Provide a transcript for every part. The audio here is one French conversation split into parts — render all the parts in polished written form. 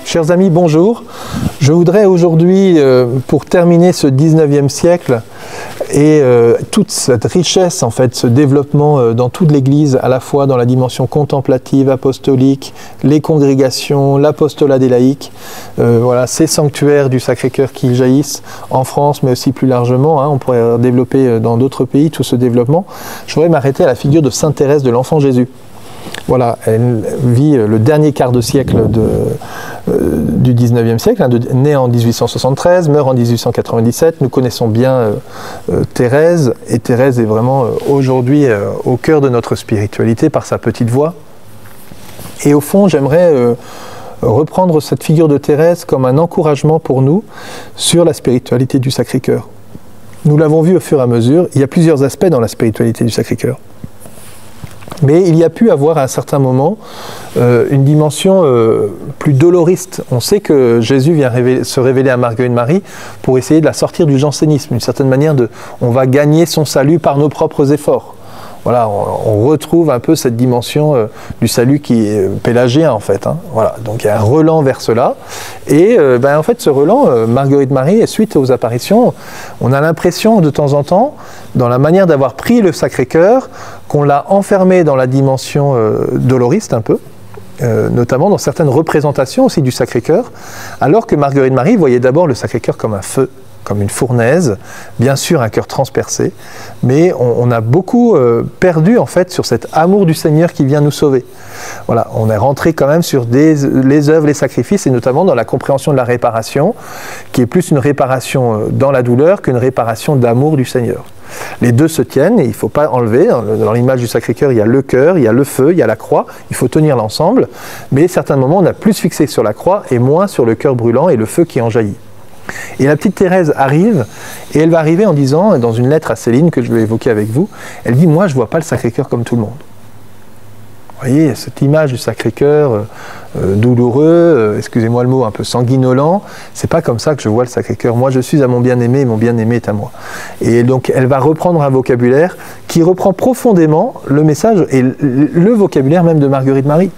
Chers amis, bonjour. Je voudrais aujourd'hui, pour terminer ce 19e siècle et toute cette richesse, en fait, ce développement dans toute l'Église, à la fois dans la dimension contemplative, apostolique, les congrégations, l'apostolat des laïcs, voilà, ces sanctuaires du Sacré-Cœur qui jaillissent en France, mais aussi plus largement, hein, on pourrait développer dans d'autres pays tout ce développement. Je voudrais m'arrêter à la figure de Sainte Thérèse de l'Enfant Jésus. Voilà, elle vit le dernier quart de siècle du 19e siècle, hein, née en 1873, meurt en 1897. Nous connaissons bien Thérèse, et Thérèse est vraiment aujourd'hui au cœur de notre spiritualité par sa petite voix. Et au fond, j'aimerais reprendre cette figure de Thérèse comme un encouragement pour nous sur la spiritualité du Sacré-Cœur. Nous l'avons vu au fur et à mesure, il y a plusieurs aspects dans la spiritualité du Sacré-Cœur. Mais il y a pu avoir à un certain moment une dimension plus doloriste. On sait que Jésus vient se révéler à Marguerite Marie pour essayer de la sortir du jansénisme, d'une certaine manière on va gagner son salut par nos propres efforts. Voilà, on retrouve un peu cette dimension du salut qui est pélagien en fait. Hein. Voilà, donc il y a un relan vers cela. Et en fait ce relan, Marguerite Marie, suite aux apparitions, on a l'impression de temps en temps, dans la manière d'avoir pris le Sacré-Cœur, qu'on l'a enfermé dans la dimension doloriste un peu, notamment dans certaines représentations aussi du Sacré-Cœur, alors que Marguerite Marie voyait d'abord le Sacré-Cœur comme un feu, comme une fournaise, bien sûr un cœur transpercé, mais on a beaucoup perdu en fait sur cet amour du Seigneur qui vient nous sauver. Voilà, on est rentré quand même sur les œuvres, les sacrifices, et notamment dans la compréhension de la réparation, qui est plus une réparation dans la douleur qu'une réparation d'amour du Seigneur. Les deux se tiennent et il ne faut pas enlever. Dans l'image du Sacré-Cœur, il y a le cœur, il y a le feu, il y a la croix. Il faut tenir l'ensemble. Mais à certains moments, on a plus fixé sur la croix et moins sur le cœur brûlant et le feu qui en jaillit. Et la petite Thérèse arrive, et elle va arriver en disant, dans une lettre à Céline que je vais évoquer avec vous, elle dit « Moi, je ne vois pas le Sacré-Cœur comme tout le monde. » Vous voyez, cette image du Sacré-Cœur douloureux, excusez-moi le mot, un peu sanguinolent, c'est pas comme ça que je vois le Sacré-Cœur. Moi, je suis à mon bien-aimé et mon bien-aimé est à moi. Et donc, elle va reprendre un vocabulaire qui reprend profondément le message et le vocabulaire même de Marguerite Marie.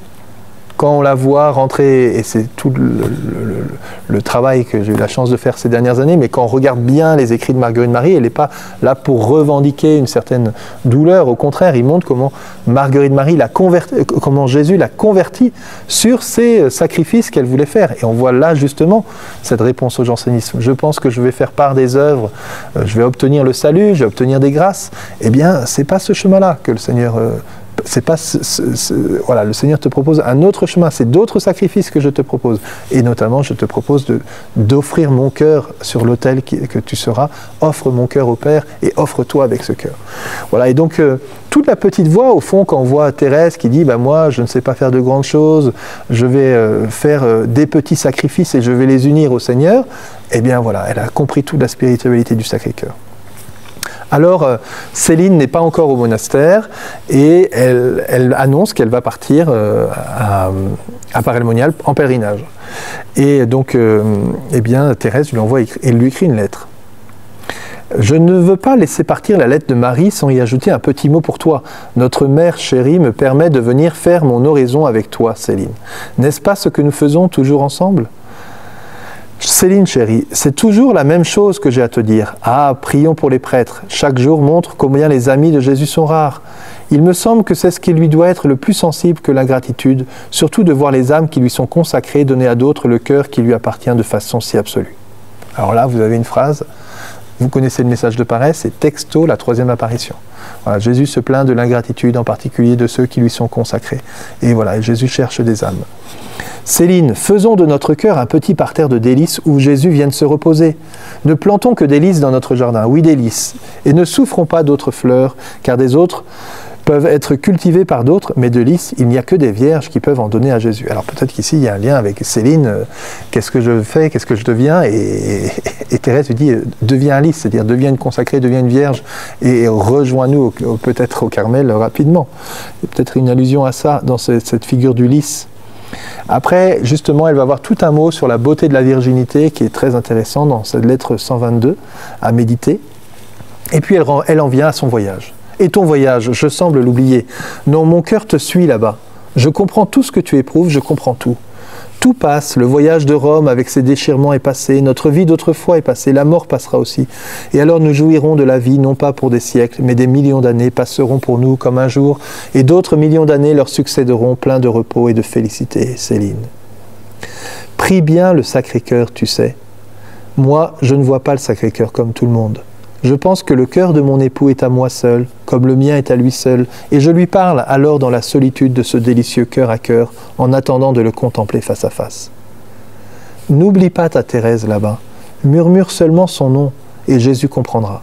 Quand on la voit rentrer, et c'est tout le travail que j'ai eu la chance de faire ces dernières années, mais quand on regarde bien les écrits de Marguerite Marie, elle n'est pas là pour revendiquer une certaine douleur. Au contraire, il montre comment Marguerite Marie comment Jésus l'a convertie sur ces sacrifices qu'elle voulait faire. Et on voit là justement cette réponse au jansénisme. Je pense que je vais faire part des œuvres, je vais obtenir le salut, je vais obtenir des grâces. Eh bien, c'est pas ce chemin-là que le Seigneur... c'est pas voilà, le Seigneur te propose un autre chemin, c'est d'autres sacrifices que je te propose. Et notamment, je te propose d'offrir mon cœur sur l'autel que tu seras. Offre mon cœur au Père et offre-toi avec ce cœur. Voilà, et donc, toute la petite voix, au fond, quand on voit Thérèse qui dit « moi, je ne sais pas faire de grandes choses, je vais faire des petits sacrifices et je vais les unir au Seigneur », eh bien voilà, elle a compris toute la spiritualité du Sacré-Cœur. Alors, Céline n'est pas encore au monastère et elle annonce qu'elle va partir à Paray-le-Monial en pèlerinage. Et donc, eh bien, Thérèse lui écrit une lettre. « Je ne veux pas laisser partir la lettre de Marie sans y ajouter un petit mot pour toi. Notre mère chérie me permet de venir faire mon oraison avec toi, Céline. N'est-ce pas ce que nous faisons toujours ensemble ? Céline chérie, c'est toujours la même chose que j'ai à te dire. Ah, prions pour les prêtres. Chaque jour montre combien les amis de Jésus sont rares. Il me semble que c'est ce qui lui doit être le plus sensible que l'ingratitude, surtout de voir les âmes qui lui sont consacrées donner à d'autres le cœur qui lui appartient de façon si absolue. » Alors là, vous avez une phrase, vous connaissez le message de paresse, c'est texto la 3e apparition. Voilà, Jésus se plaint de l'ingratitude, en particulier de ceux qui lui sont consacrés. Et voilà, Jésus cherche des âmes. Céline, faisons de notre cœur un petit parterre de délices où Jésus vienne se reposer. Ne plantons que des lys dans notre jardin, oui des lys, et ne souffrons pas d'autres fleurs, car des autres peuvent être cultivées par d'autres, mais de lys, il n'y a que des vierges qui peuvent en donner à Jésus. Alors peut-être qu'ici, il y a un lien avec Céline, qu'est-ce que je fais, qu'est-ce que je deviens, et Thérèse lui dit, deviens un lys, c'est-à-dire deviens une consacrée, deviens une vierge, et rejoins-nous peut-être au Carmel rapidement. Il y a peut-être une allusion à ça dans cette figure du lys. Après, justement, elle va avoir tout un mot sur la beauté de la virginité qui est très intéressant dans cette lettre 122 à méditer. Et puis elle en vient à son voyage. Et ton voyage, je semble l'oublier. Non, mon cœur te suit là-bas. Je comprends tout ce que tu éprouves, je comprends tout. Tout passe, le voyage de Rome avec ses déchirements est passé, notre vie d'autrefois est passée, la mort passera aussi. Et alors nous jouirons de la vie, non pas pour des siècles, mais des millions d'années passeront pour nous comme un jour, et d'autres millions d'années leur succéderont, pleins de repos et de félicité. Céline. Prie bien le Sacré-Cœur, tu sais. Moi, je ne vois pas le Sacré-Cœur comme tout le monde. Je pense que le cœur de mon époux est à moi seul, comme le mien est à lui seul, et je lui parle alors dans la solitude de ce délicieux cœur à cœur, en attendant de le contempler face à face. N'oublie pas ta Thérèse là-bas, murmure seulement son nom, et Jésus comprendra.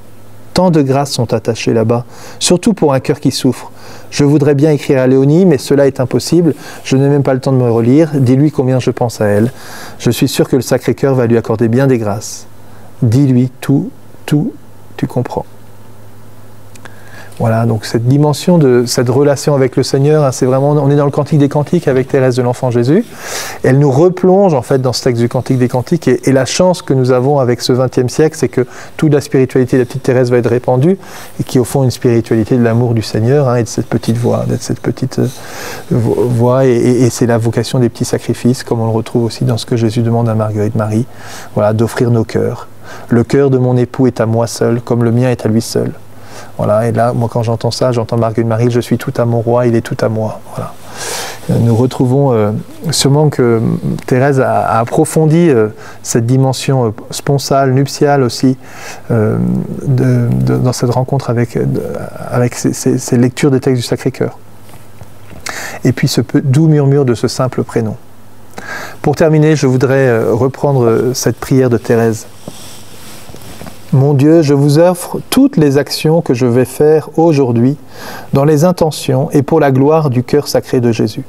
Tant de grâces sont attachées là-bas, surtout pour un cœur qui souffre. Je voudrais bien écrire à Léonie, mais cela est impossible, je n'ai même pas le temps de me relire, dis-lui combien je pense à elle. Je suis sûr que le Sacré-Cœur va lui accorder bien des grâces. Dis-lui tout, tu comprends. Voilà, donc cette dimension de cette relation avec le Seigneur, hein, c'est vraiment, on est dans le Cantique des Cantiques avec Thérèse de l'Enfant Jésus. Elle nous replonge en fait dans ce texte du Cantique des Cantiques et la chance que nous avons avec ce XXe siècle, c'est que toute la spiritualité de la petite Thérèse va être répandue et qui est au fond une spiritualité de l'amour du Seigneur, hein, et de cette petite voix, et c'est la vocation des petits sacrifices, comme on le retrouve aussi dans ce que Jésus demande à Marguerite Marie, voilà, d'offrir nos cœurs. Le cœur de mon époux est à moi seul, comme le mien est à lui seul. Voilà, et là, moi quand j'entends ça, j'entends Marguerite Marie, je suis tout à mon roi, il est tout à moi. Voilà. Nous retrouvons sûrement que Thérèse a approfondi cette dimension sponsale, nuptiale aussi, dans cette rencontre avec ces lectures des textes du Sacré-Cœur. Et puis ce doux murmure de ce simple prénom. Pour terminer, je voudrais reprendre cette prière de Thérèse. Mon Dieu, je vous offre toutes les actions que je vais faire aujourd'hui dans les intentions et pour la gloire du cœur sacré de Jésus.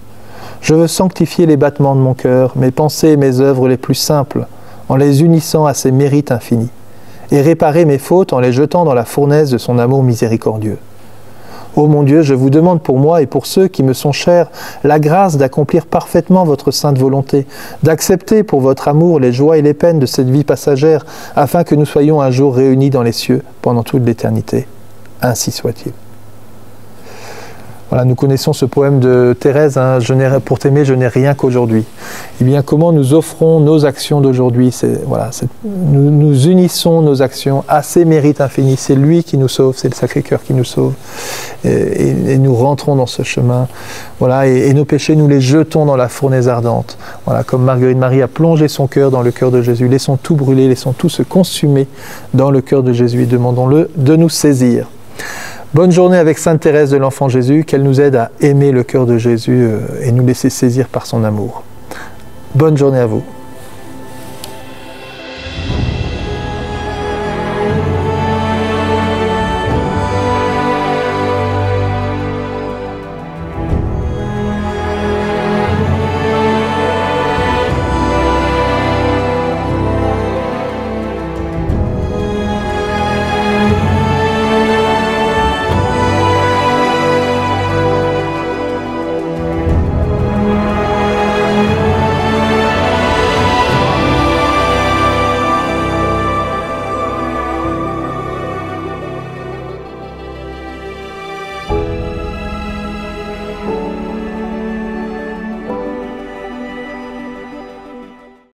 Je veux sanctifier les battements de mon cœur, mes pensées et mes œuvres les plus simples, en les unissant à ses mérites infinis, et réparer mes fautes en les jetant dans la fournaise de son amour miséricordieux. Ô mon Dieu, je vous demande pour moi et pour ceux qui me sont chers la grâce d'accomplir parfaitement votre sainte volonté, d'accepter pour votre amour les joies et les peines de cette vie passagère, afin que nous soyons un jour réunis dans les cieux pendant toute l'éternité. Ainsi soit-il. Voilà, nous connaissons ce poème de Thérèse, hein, pour t'aimer, je n'ai rien qu'aujourd'hui. Eh bien, comment nous offrons nos actions d'aujourd'hui, voilà, nous unissons nos actions à ses mérites infinis. C'est lui qui nous sauve, c'est le Sacré-Cœur qui nous sauve. Et nous rentrons dans ce chemin. Voilà, et nos péchés, nous les jetons dans la fournaise ardente. Voilà, comme Marguerite Marie a plongé son cœur dans le cœur de Jésus. Laissons tout brûler, laissons tout se consumer dans le cœur de Jésus et demandons-le de nous saisir. Bonne journée avec Sainte Thérèse de l'Enfant Jésus, qu'elle nous aide à aimer le cœur de Jésus et nous laisser saisir par son amour. Bonne journée à vous.